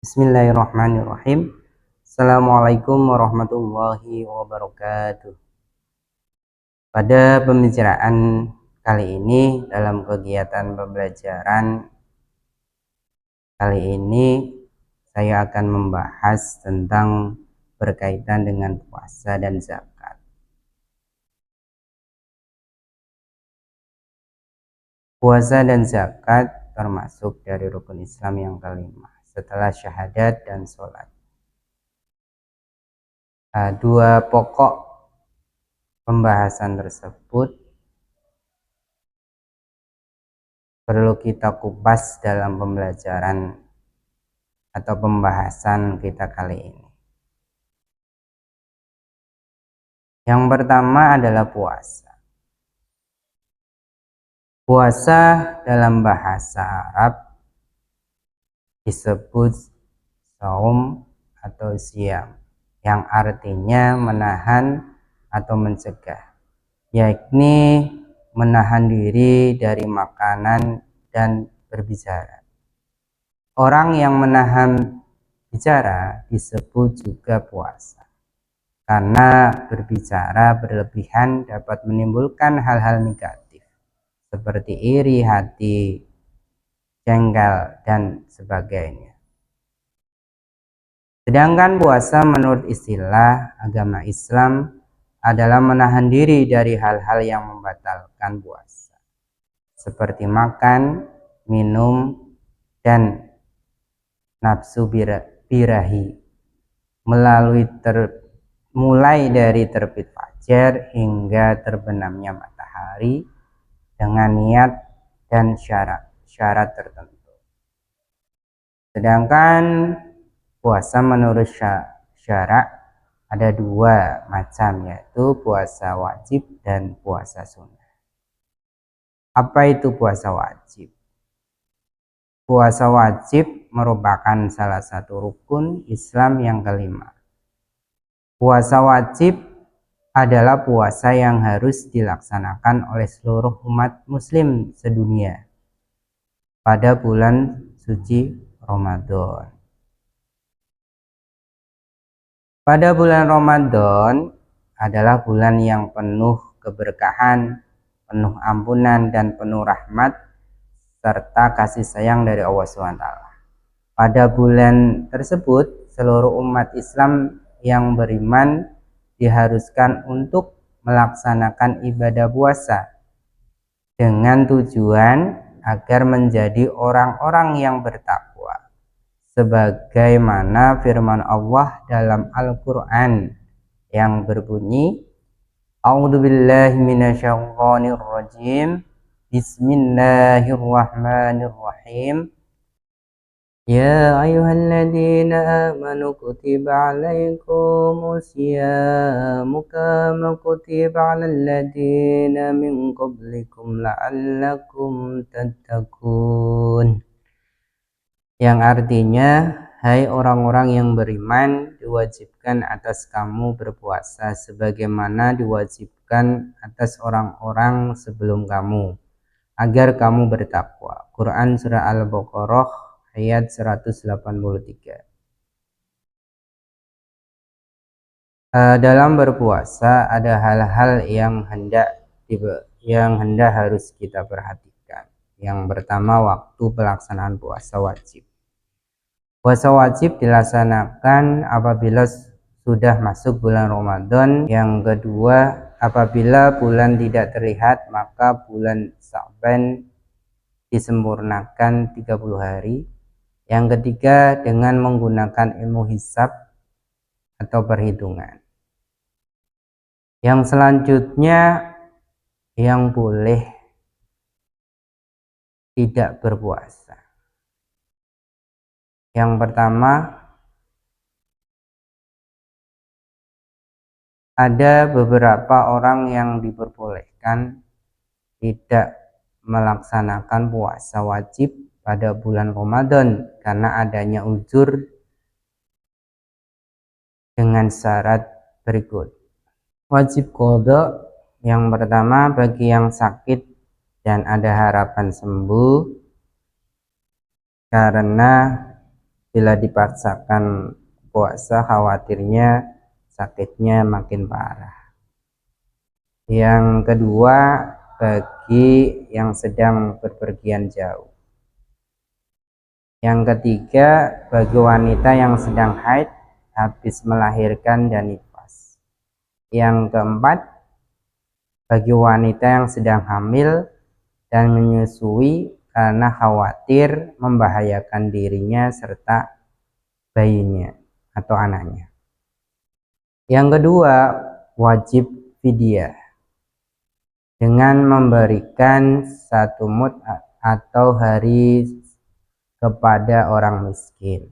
Bismillahirrahmanirrahim. Assalamualaikum warahmatullahi wabarakatuh. Pada pembicaraan kali ini dalam kegiatan pembelajaran kali ini saya akan membahas tentang berkaitan dengan puasa dan zakat. Puasa dan zakat termasuk dari rukun Islam yang kelima setelah syahadat dan sholat. Dua pokok pembahasan tersebut perlu kita kupas dalam pembelajaran atau pembahasan kita kali ini. Yang pertama adalah puasa. Puasa dalam bahasa Arab disebut saum atau siam, yang artinya menahan atau mencegah, yakni menahan diri dari makanan dan berbicara. Orang yang menahan bicara disebut juga puasa, karena berbicara berlebihan dapat menimbulkan hal-hal negatif seperti iri hati, jengkel, dan sebagainya. Sedangkan puasa menurut istilah agama Islam adalah menahan diri dari hal-hal yang membatalkan puasa, seperti makan, minum, dan nafsu birahi mulai dari terbit fajar hingga terbenamnya matahari dengan niat dan syarat tertentu. Sedangkan puasa menurut syarak ada dua macam, yaitu puasa wajib dan puasa sunnah. Apa itu puasa wajib? Puasa wajib merupakan salah satu rukun Islam yang kelima. Puasa wajib adalah puasa yang harus dilaksanakan oleh seluruh umat muslim sedunia pada bulan suci Ramadan. Pada bulan Ramadan adalah bulan yang penuh keberkahan, penuh ampunan, dan penuh rahmat serta kasih sayang dari Allah SWT. Pada bulan tersebut, seluruh umat Islam yang beriman diharuskan untuk melaksanakan ibadah puasa dengan tujuan agar menjadi orang-orang yang bertakwa, sebagaimana firman Allah dalam Al-Quran yang berbunyi, A'udzubillahi minasyaitonirrajim, Bismillahirrahmanirrahim. Ya ayyuhalladzina amanu kutiba alaikumus syiamu kama kutiba alal ladzina min qablikum la'allakum tattaqun. Yang artinya, hai orang-orang yang beriman, diwajibkan atas kamu berpuasa sebagaimana diwajibkan atas orang-orang sebelum kamu, agar kamu bertakwa. Quran Surah Al-Baqarah ayat 183. Dalam berpuasa ada hal-hal yang hendak harus kita perhatikan. Yang pertama, waktu pelaksanaan puasa wajib. Puasa wajib dilaksanakan apabila sudah masuk bulan Ramadan. Yang kedua, apabila bulan tidak terlihat, maka bulan Sya'ban disempurnakan 30 hari. Yang ketiga, dengan menggunakan ilmu hisab atau perhitungan. Yang selanjutnya, yang boleh tidak berpuasa. Yang pertama, ada beberapa orang yang diperbolehkan tidak melaksanakan puasa wajib pada bulan Ramadan karena adanya uzur dengan syarat berikut. Wajib qada yang pertama bagi yang sakit dan ada harapan sembuh karena bila dipaksakan puasa khawatirnya sakitnya makin parah. Yang kedua, bagi yang sedang berpergian jauh. Yang ketiga, bagi wanita yang sedang haid, habis melahirkan dan nifas. Yang keempat, bagi wanita yang sedang hamil dan menyusui karena khawatir membahayakan dirinya serta bayinya atau anaknya. Yang kedua, wajib fidyah dengan memberikan 1 mud atau hari kepada orang miskin.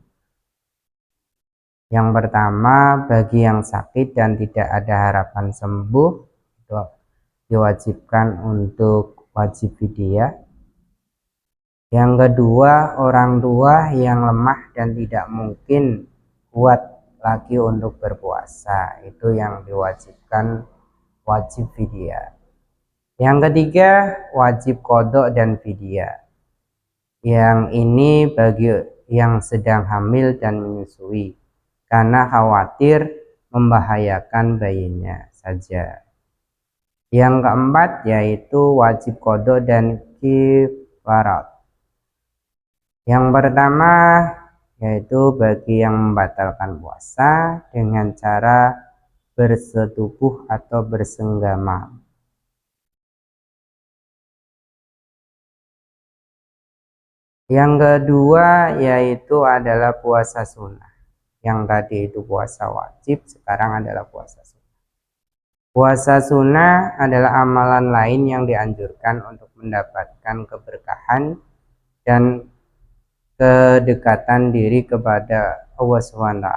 Yang pertama, bagi yang sakit dan tidak ada harapan sembuh, itu diwajibkan untuk wajib fidyah. Yang kedua, orang tua yang lemah dan tidak mungkin kuat lagi untuk berpuasa, itu yang diwajibkan wajib fidyah. Yang ketiga, wajib qadha dan fidyah. Yang ini bagi yang sedang hamil dan menyusui karena khawatir membahayakan bayinya saja. Yang keempat yaitu wajib qadha dan kifarat. Yang pertama yaitu bagi yang membatalkan puasa dengan cara bersetubuh atau bersenggama. Yang kedua yaitu adalah puasa sunnah. Yang tadi itu puasa wajib, sekarang adalah puasa sunnah. Puasa sunnah adalah amalan lain yang dianjurkan untuk mendapatkan keberkahan dan kedekatan diri kepada Allah SWT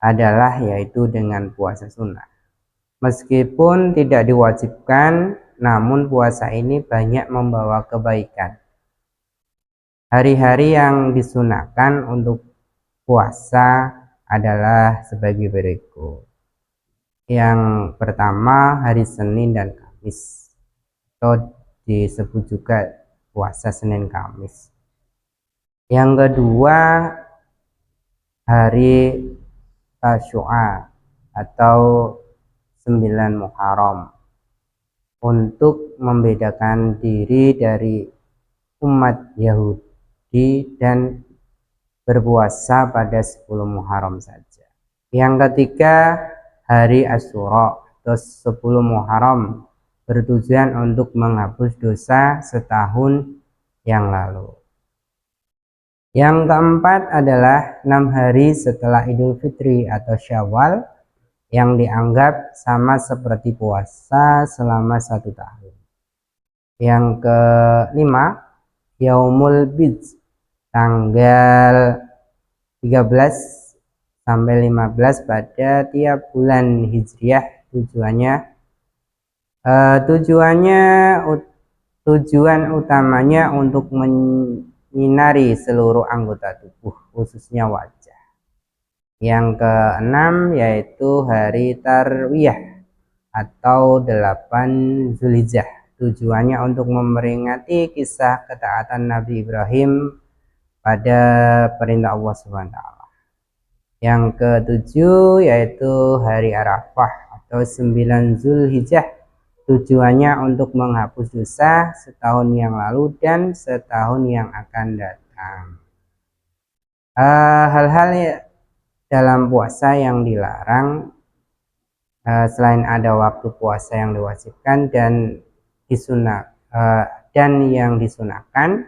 adalah yaitu dengan puasa sunnah. Meskipun tidak diwajibkan, namun puasa ini banyak membawa kebaikan. Hari-hari yang disunahkan untuk puasa adalah sebagai berikut. Yang pertama, hari Senin dan Kamis, atau disebut juga puasa Senin Kamis. Yang kedua, hari Tasyu'a atau 9 Muharram, untuk membedakan diri dari umat Yahudi dan berpuasa pada 10 Muharram saja. Yang ketiga, hari Asyura atau 10 Muharram, bertujuan untuk menghapus dosa setahun yang lalu. Yang keempat adalah 6 hari setelah Idul Fitri atau Syawal, yang dianggap sama seperti puasa selama 1 tahun. Yang kelima, Yaumul Bid, tanggal 13 sampai 15 pada tiap bulan Hijriah. Tujuan utamanya untuk menyinari seluruh anggota tubuh, khususnya wajah. Yang keenam yaitu hari Tarwiyah atau 8 Zulhijjah. Tujuannya untuk memperingati kisah ketaatan Nabi Ibrahim pada perintah Allah SWT. Yang ketujuh yaitu hari Arafah atau 9 Zulhijjah. Tujuannya untuk menghapus dosa setahun yang lalu dan setahun yang akan datang. Hal-hal dalam puasa yang dilarang, selain ada waktu puasa yang diwajibkan dan yang disunahkan,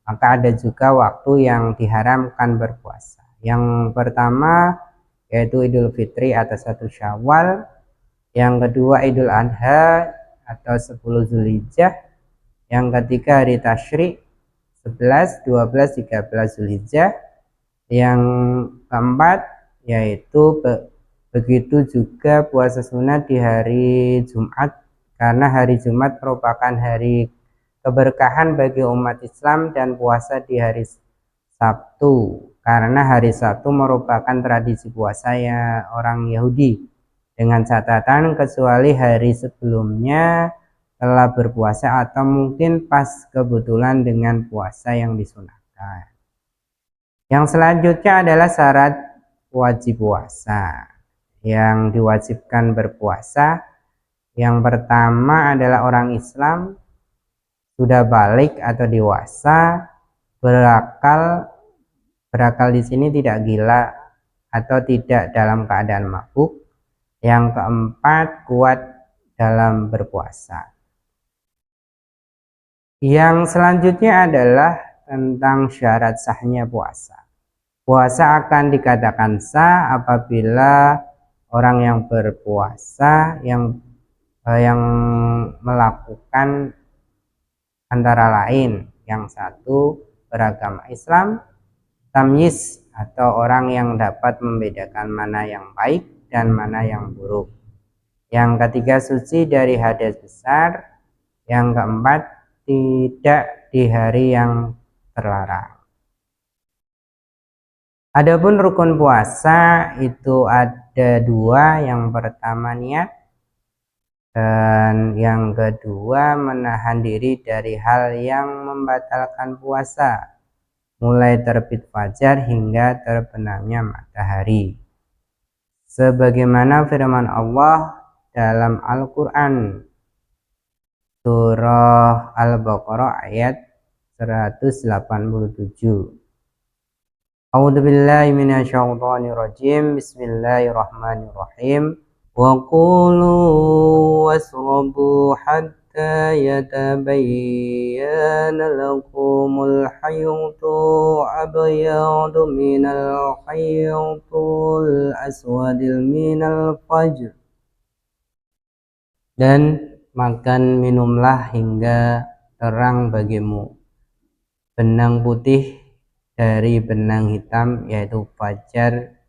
maka ada juga waktu yang diharamkan berpuasa. Yang pertama yaitu Idul Fitri atau 1 Syawal. Yang kedua Idul Adha atau 10 Zulhijjah. Yang ketiga hari Tasyrik 11, 12, 13 Zulhijjah. Yang keempat yaitu begitu juga puasa sunnah di hari Jumat, karena hari Jumat merupakan hari keberkahan bagi umat Islam, dan puasa di hari Sabtu karena hari Sabtu merupakan tradisi puasa orang Yahudi, dengan catatan kecuali hari sebelumnya telah berpuasa atau mungkin pas kebetulan dengan puasa yang disunahkan. Yang selanjutnya adalah syarat wajib puasa. Yang diwajibkan berpuasa, yang pertama adalah orang Islam sudah balik atau dewasa, berakal. Berakal di sini tidak gila atau tidak dalam keadaan mabuk. Yang keempat, kuat dalam berpuasa. Yang selanjutnya adalah tentang syarat sahnya puasa. Puasa akan dikatakan sah apabila orang yang berpuasa yang melakukan antara lain, yang satu beragama Islam, tamyiz atau orang yang dapat membedakan mana yang baik dan mana yang buruk. Yang ketiga, suci dari hadas besar. Yang keempat, tidak di hari yang terlarang. Adapun rukun puasa itu ada dua. Yang pertama niat, dan yang kedua menahan diri dari hal yang membatalkan puasa, mulai terbit fajar hingga terbenamnya matahari. Sebagaimana firman Allah dalam Al-Quran surah Al-Baqarah ayat 187. A'udzubillahi minasyaitonirrajim. Bismillahirrahmanirrahim. Wa qulu wasrabu hatta yatabayyana lakumul hayyatu abyadu minal hayyatul aswadil minal fajr. Dan makan minumlah hingga terang bagimu benang putih dari benang hitam, yaitu fajar.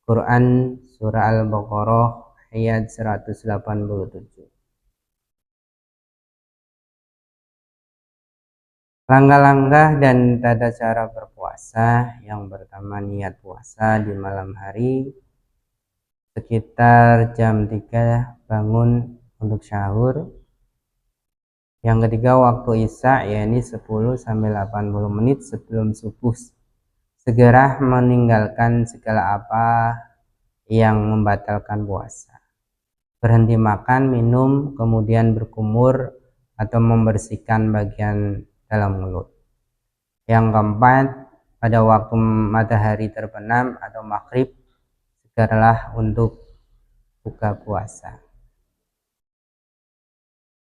Quran surah Al-Baqarah ayat 187. Langkah-langkah dan tata cara berpuasa. Yang pertama, niat puasa di malam hari sekitar jam 3 bangun untuk sahur. Yang ketiga, waktu isya, yakni 10-80 menit sebelum subuh, segera meninggalkan segala apa yang membatalkan puasa. Berhenti makan, minum, kemudian berkumur atau membersihkan bagian dalam mulut. Yang keempat, pada waktu matahari terbenam atau maghrib, segeralah untuk buka puasa.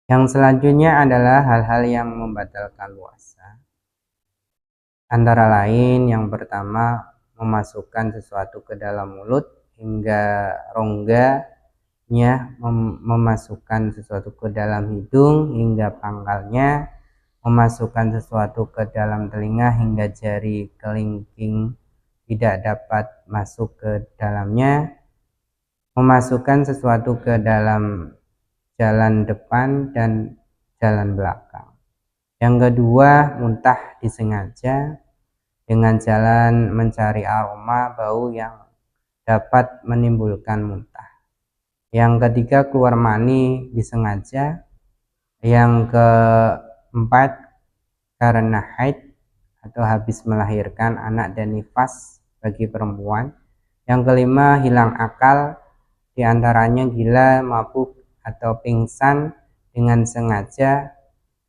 Yang selanjutnya adalah hal-hal yang membatalkan puasa. Antara lain, yang pertama, memasukkan sesuatu ke dalam mulut hingga rongganya, memasukkan sesuatu ke dalam hidung hingga pangkalnya, memasukkan sesuatu ke dalam telinga hingga jari kelingking tidak dapat masuk ke dalamnya, memasukkan sesuatu ke dalam jalan depan dan jalan belakang. Yang kedua, muntah disengaja dengan jalan mencari aroma bau yang dapat menimbulkan muntah. Yang ketiga, keluar mani disengaja. Yang keempat, karena haid atau habis melahirkan anak dan nifas bagi perempuan. Yang kelima, hilang akal, diantaranya gila, mabuk, atau pingsan dengan sengaja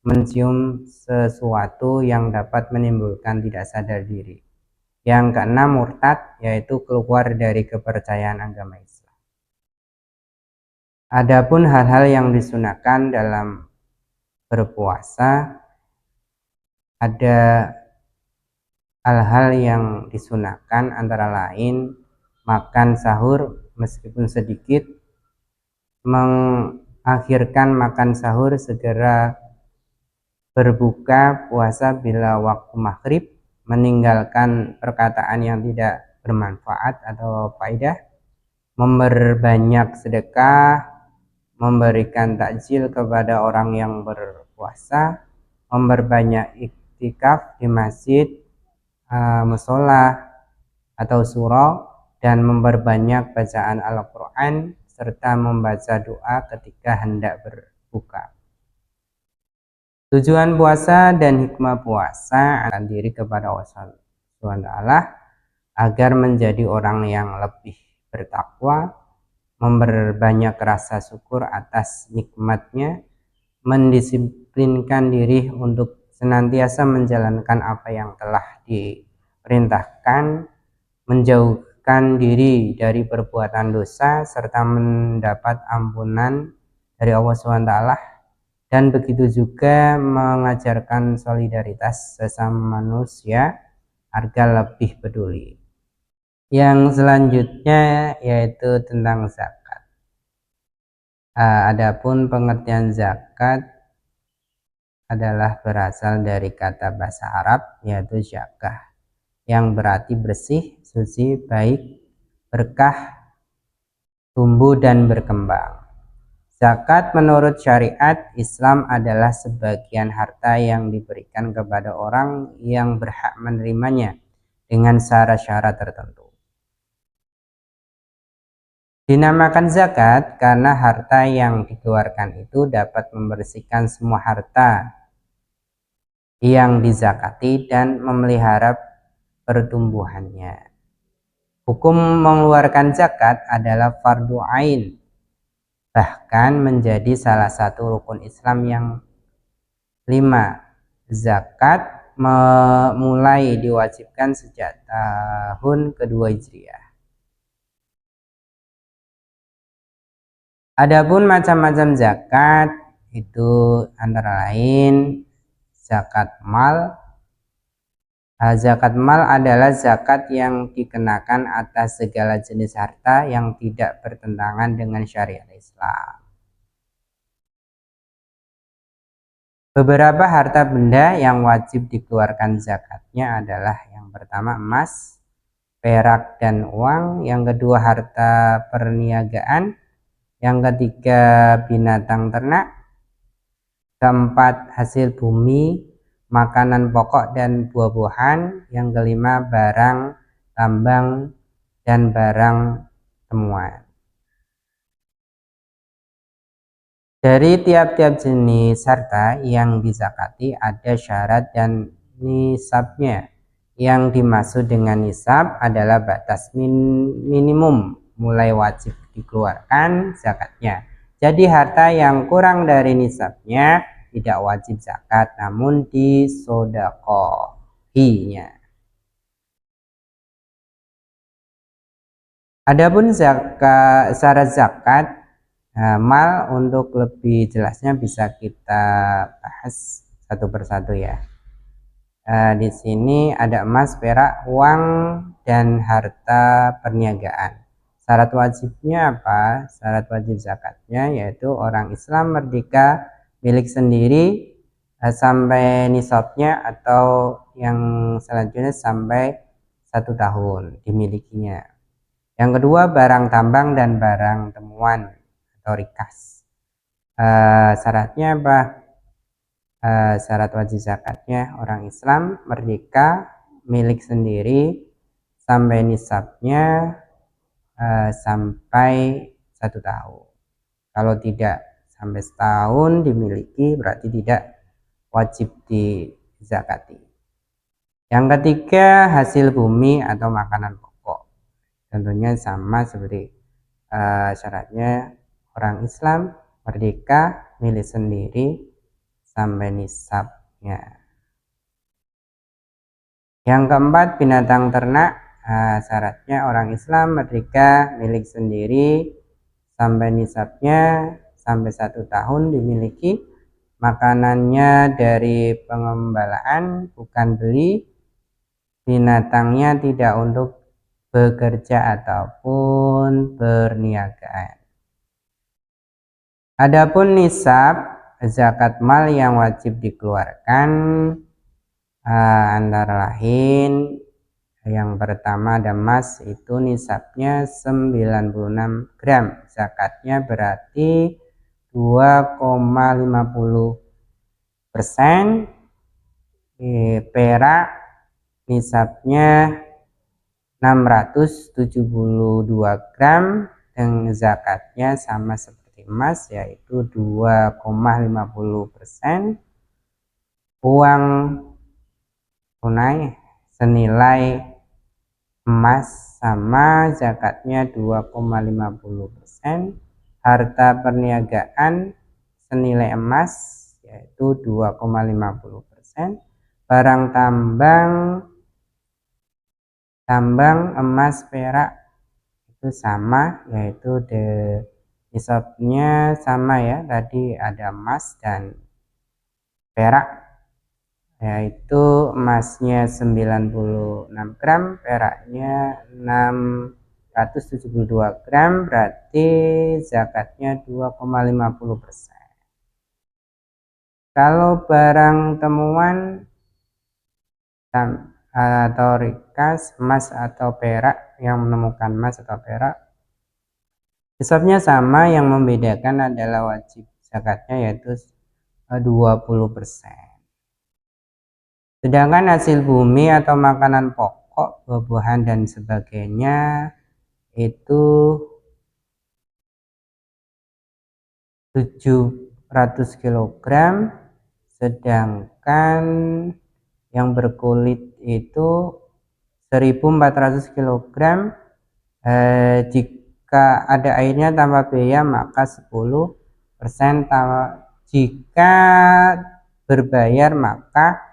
mencium sesuatu yang dapat menimbulkan tidak sadar diri. Yang keenam, murtad, yaitu keluar dari kepercayaan agama Islam. Adapun hal-hal yang disunahkan dalam berpuasa, ada hal-hal yang disunahkan antara lain makan sahur meskipun sedikit, mengakhirkan makan sahur, segera berbuka puasa bila waktu maghrib, meninggalkan perkataan yang tidak bermanfaat atau faedah, memperbanyak sedekah, memberikan takjil kepada orang yang berpuasa, memperbanyak iktikaf di masjid, musola atau surau, dan memperbanyak bacaan Al-Quran serta membaca doa ketika hendak berbuka. Tujuan puasa dan hikmah puasa akan diri kepada SWT agar menjadi orang yang lebih bertakwa, memperbanyak rasa syukur atas nikmatnya, mendisiplinkan diri untuk senantiasa menjalankan apa yang telah diperintahkan, menjauhkan diri dari perbuatan dosa, serta mendapat ampunan dari Allah SWT, dan begitu juga mengajarkan solidaritas sesama manusia agar lebih peduli. Yang selanjutnya yaitu tentang zakat. Adapun pengertian zakat adalah berasal dari kata bahasa Arab yaitu zakah, yang berarti bersih, suci, baik, berkah, tumbuh dan berkembang. Zakat menurut syariat Islam adalah sebagian harta yang diberikan kepada orang yang berhak menerimanya dengan syarat-syarat tertentu. Dinamakan zakat karena harta yang dikeluarkan itu dapat membersihkan semua harta yang dizakati dan memelihara pertumbuhannya. Hukum mengeluarkan zakat adalah fardu ain, bahkan menjadi salah satu rukun Islam yang 5. Zakat mulai diwajibkan sejak tahun kedua Hijriah. Adapun macam-macam zakat itu antara lain zakat mal. Zakat mal adalah zakat yang dikenakan atas segala jenis harta yang tidak bertentangan dengan syariat Islam. Beberapa harta benda yang wajib dikeluarkan zakatnya adalah yang pertama emas, perak dan uang, yang kedua harta perniagaan, yang ketiga binatang ternak, keempat hasil bumi, makanan pokok dan buah-buahan, yang kelima barang tambang dan barang temuan. Dari tiap-tiap jenis harta yang dizakati ada syarat dan nisabnya. Yang dimaksud dengan nisab adalah batas minimum mulai wajib dikeluarkan zakatnya. Jadi harta yang kurang dari nisabnya tidak wajib zakat, namun disodakohinya. Adapun syarat zakat mal, untuk lebih jelasnya bisa kita bahas satu persatu ya. Di sini ada emas, perak, uang, dan harta perniagaan. Syarat wajibnya apa? Syarat wajib zakatnya yaitu orang Islam merdeka milik sendiri sampai nisabnya, atau yang selanjutnya sampai 1 tahun dimilikinya. Yang kedua barang tambang dan barang temuan atau rikas. Syaratnya apa? Syarat wajib zakatnya orang Islam merdeka milik sendiri sampai nisabnya sampai 1 tahun. Kalau tidak sampai setahun dimiliki berarti tidak wajib dizakati. Yang ketiga hasil bumi atau makanan pokok, tentunya sama seperti syaratnya orang Islam merdeka milik sendiri sampai nisabnya. Yang keempat binatang ternak, syaratnya orang Islam merdeka milik sendiri sampai nisabnya sampai 1 tahun dimiliki, makanannya dari pengembalaan bukan beli, binatangnya tidak untuk bekerja ataupun perniagaan. Adapun nisab zakat mal yang wajib dikeluarkan antara lain yang pertama ada emas, itu nisabnya 96 gram, zakatnya berarti 2,50%. Perak nisabnya 672 gram dan zakatnya sama seperti emas yaitu 2,50%. Uang tunai senilai emas sama zakatnya 2,50%, harta perniagaan senilai emas yaitu 2,50%, barang tambang emas perak itu sama, yaitu nisabnya sama ya, tadi ada emas dan perak, yaitu emasnya 96 gram, peraknya 672 gram, berarti zakatnya 2,50%. Kalau barang temuan atau rikas emas atau perak, yang menemukan emas atau perak, nisabnya sama, yang membedakan adalah wajib zakatnya yaitu 20%. Sedangkan hasil bumi atau makanan pokok, buah-buahan dan sebagainya itu 700 kg, sedangkan yang berkulit itu 1400 kg. Jika ada airnya tanpa biaya maka 10%, jika berbayar maka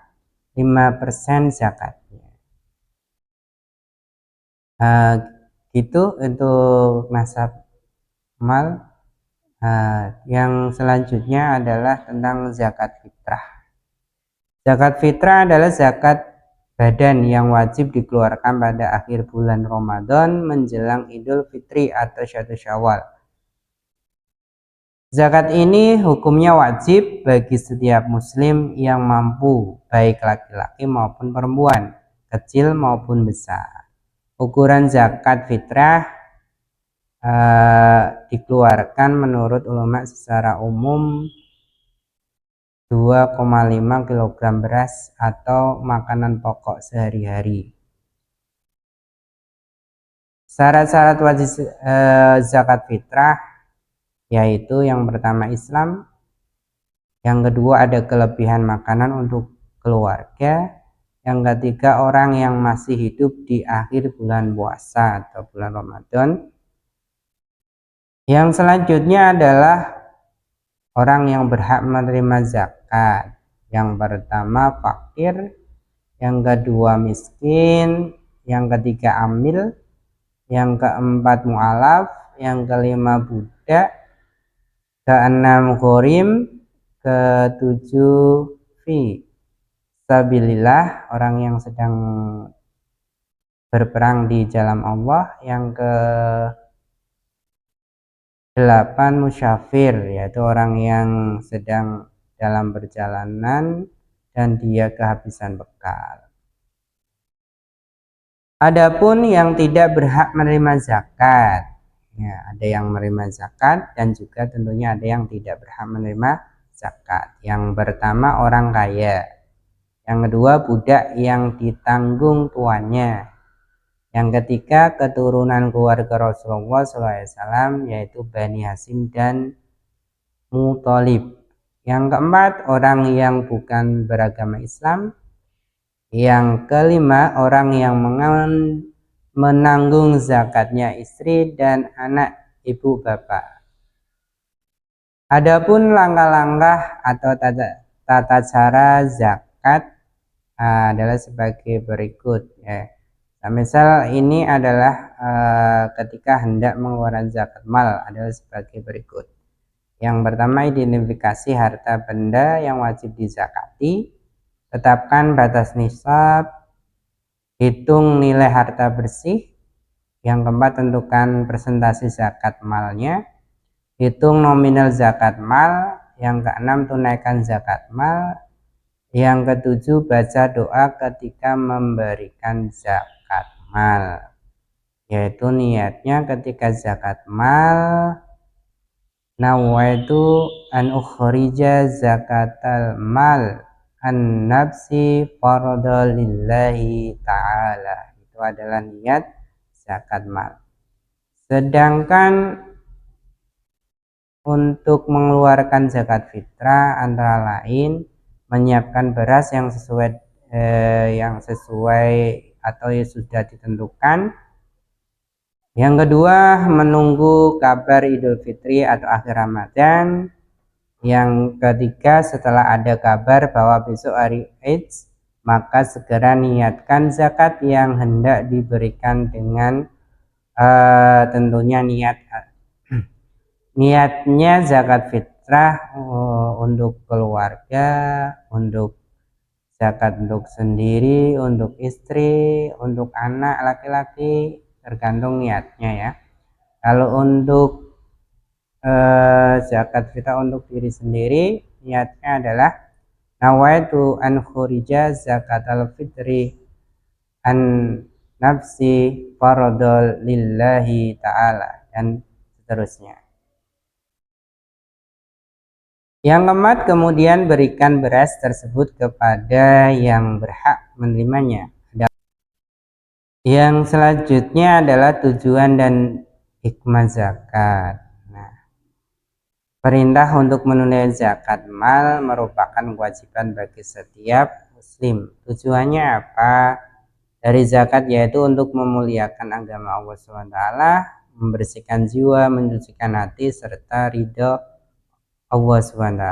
5% zakatnya. Gitu untuk nasab mal. Yang selanjutnya adalah tentang zakat fitrah. Zakat fitrah adalah zakat badan yang wajib dikeluarkan pada akhir bulan Ramadan menjelang Idul Fitri atau 1 Syawal. Zakat ini hukumnya wajib bagi setiap muslim yang mampu, baik laki-laki maupun perempuan, kecil maupun besar. Ukuran zakat fitrah dikeluarkan menurut ulama secara umum 2,5 kg beras atau makanan pokok sehari-hari. Syarat-syarat wajib zakat fitrah yaitu yang pertama Islam, yang kedua ada kelebihan makanan untuk keluarga, yang ketiga orang yang masih hidup di akhir bulan puasa atau bulan Ramadan. Yang selanjutnya adalah orang yang berhak menerima zakat. Yang pertama fakir, yang kedua miskin, yang ketiga amil, yang keempat mu'alaf, yang kelima budak, keenam ghorim, ketujuh fi sabilillah, orang yang sedang berperang di jalan Allah, yang ke-8 musyafir, yaitu orang yang sedang dalam perjalanan dan dia kehabisan bekal. Adapun yang tidak berhak menerima zakat, ya, ada yang menerima zakat dan juga tentunya ada yang tidak berhak menerima zakat. Yang pertama orang kaya, yang kedua budak yang ditanggung tuannya, yang ketiga keturunan keluarga Rasulullah SAW yaitu Bani Hasyim dan Muthalib, yang keempat orang yang bukan beragama Islam, yang kelima orang yang menanggung zakatnya istri dan anak ibu bapak. Adapun langkah-langkah atau tata cara zakat adalah sebagai berikut ya. Nah, misal ini adalah ketika hendak mengeluarkan zakat mal adalah sebagai berikut. Yang pertama identifikasi harta benda yang wajib dizakati, tetapkan batas nisab, hitung nilai harta bersih. Yang keempat tentukan persentase zakat malnya, hitung nominal zakat mal. Yang keenam tunaikan zakat mal. Yang ketujuh baca doa ketika memberikan zakat mal, yaitu niatnya ketika zakat mal nawaitu an ukhrija zakatal mal an nafsi farada lillahi ta'ala, itu adalah niat zakat mal. Sedangkan untuk mengeluarkan zakat fitrah antara lain menyiapkan beras yang sesuai yang sesuai atau yang sudah ditentukan. Yang kedua, menunggu kabar Idul Fitri atau akhir Ramadan. Yang ketiga, setelah ada kabar bahwa besok hari Id, maka segera niatkan zakat yang hendak diberikan dengan tentunya niatnya zakat fitrah untuk keluarga, untuk zakat untuk sendiri, untuk istri, untuk anak laki-laki, tergantung niatnya ya. Kalau untuk zakat fitrah untuk diri sendiri, niatnya adalah nawaitu an khurija zakat al-fitri an nafsi faradol lillahi ta'ala, dan seterusnya. Yang keempat, kemudian berikan beras tersebut kepada yang berhak menerimanya. Yang selanjutnya adalah tujuan dan hikmah zakat. Perintah untuk menunaikan zakat mal merupakan kewajiban bagi setiap muslim. Tujuannya apa? Dari zakat yaitu untuk memuliakan agama Allah SWT, membersihkan jiwa, mensucikan hati, serta ridho Allah SWT.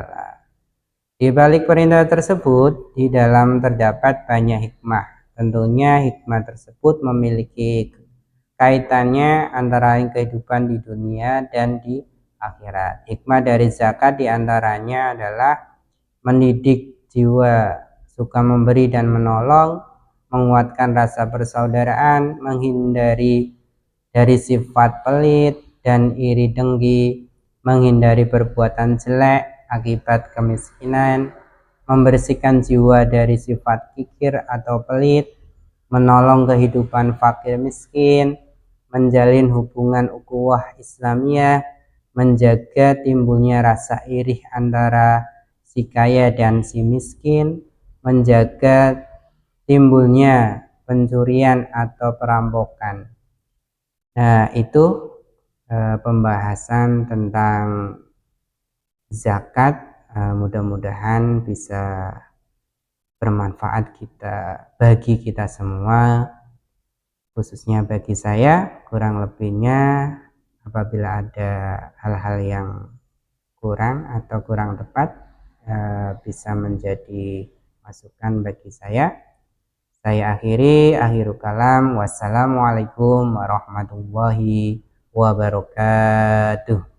Di balik perintah tersebut, di dalam terdapat banyak hikmah. Tentunya hikmah tersebut memiliki kaitannya antara kehidupan di dunia dan di akhirat. Hikmah dari zakat diantaranya adalah mendidik jiwa suka memberi dan menolong, menguatkan rasa persaudaraan, menghindari dari sifat pelit dan iri dengki, menghindari perbuatan jelek akibat kemiskinan, membersihkan jiwa dari sifat kikir atau pelit, menolong kehidupan fakir miskin, menjalin hubungan ukhuwah Islamiyah, menjaga timbulnya rasa iri antara si kaya dan si miskin, menjaga timbulnya pencurian atau perampokan. Nah, itu pembahasan tentang zakat. Mudah-mudahan bisa bermanfaat bagi kita semua, khususnya bagi saya. Kurang lebihnya, apabila ada hal-hal yang kurang atau kurang tepat, bisa menjadi masukan bagi saya. Saya akhirul kalam. Wassalamualaikum warahmatullahi wabarakatuh.